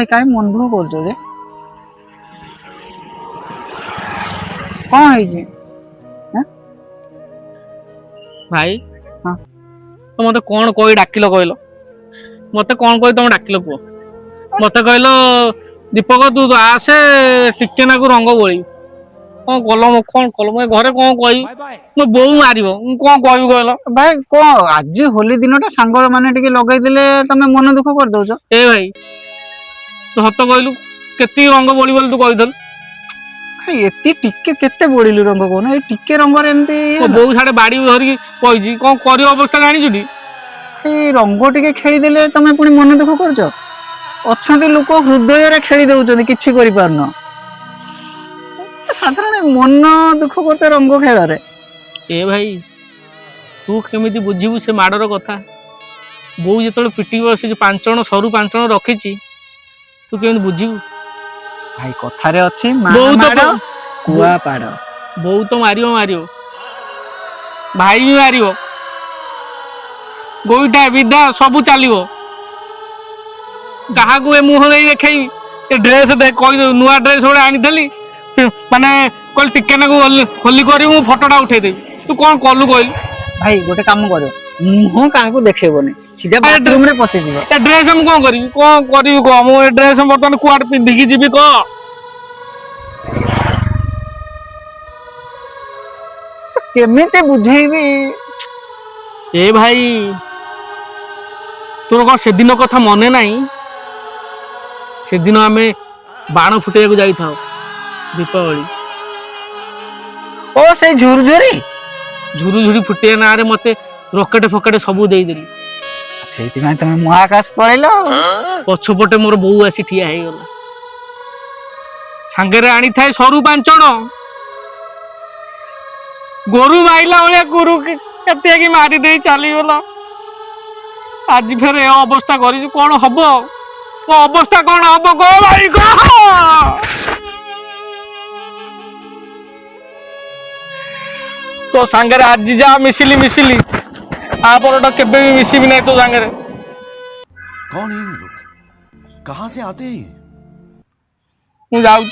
भाई काहे मन दुख करछो जे कौन है जी भाई हाँ तो मते कौन कोई डाकिलो कहलो मते कौन कोई तुम डाकिलो को मते कहलो दीपक तू आसे टिके नाकू रंग बोली कौन कल कौन कल मैं घरे कौन कही मो बो मारिबो कौन कहबी कहलो भाई को आज होली दिनटा सांग माने टिके लगै दिले तमे मन दुख कर दउछो ए भाई तू हत कहलु केती रंग बोली बोली तू कहिदल एती टिके केते बोलिलु रंग कोन ए टिके रंग रे एमती मो बो साडे बाड़ी धरिकी कहिजी कौन करियो अवस्था जानिछुटी ए रंग टिके खेली देले तमे पुनी मन दुख करछो अछंती लोक हृदय रे खेली दउछन्ती किछि करि पारनो साधारण मन दुख करते रंग खेल रे ए भाई तू केमिति बुझिबु से माडर कथा बो जेतले पिटी बसी जे पांचण सरू पांचण रखिछि तू केमिति बुझिबु भाई कथारे अछि बहुत माडो कुआ पाड़ बो तो मारियो मारियो भाई भी मारियो गोईटा विदा सब चलियो काहाकू ए मुह नहीं देखई ए ड्रेस दे कहि नुआ ड्रेस ओडे आनी देली माने कल टिके ना होली करी मु फोटोटा उठे देबी तू कौन कलु कहली भाई गोटे काम करो मुह काहाकू देखेबोनी सीधा बाथरूम रे पसे जीवो ए ड्रेस हम कौन करी को मु ए ड्रेस बर्तमान कुआड पिंधी की जीवी को केमिते बुझेबी ए भाई तोर कौन से दिन कथा मने नहीं से दिन आमे बाण फुटे को जाई थाओ दीपावली ओ से झुरझुरी झुरी फुटे ना रे मते रॉकेट फकेट सबू दे देली सेति में तमे महाकाश पळेलो पछपटे मोर बो आसी ठिया हे गला सांगे रे आनी थाए सरू पांचण गोरु माइला ओले गुरु केते की मारी दे चली गला आज फेर ए अवस्था करी कोन हबो तो अवस्था कोन हबो गो भाई गो तो सांगे रे आज जा मिसिली आ परटा केबे भी मिसी भी नहीं तो सांगे रे कौन है ये लोग कहां से आते हैं मु जाऊ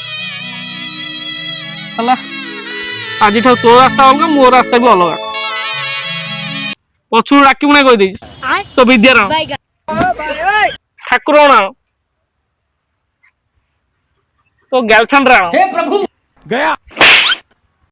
हला आज तो तो रास्ता अलग मो रास्ता भी अलग पछू डाकिबु नै कहि दे तो विद्याराम ठाकुर ना तो गर्लफ्रेंड रा गया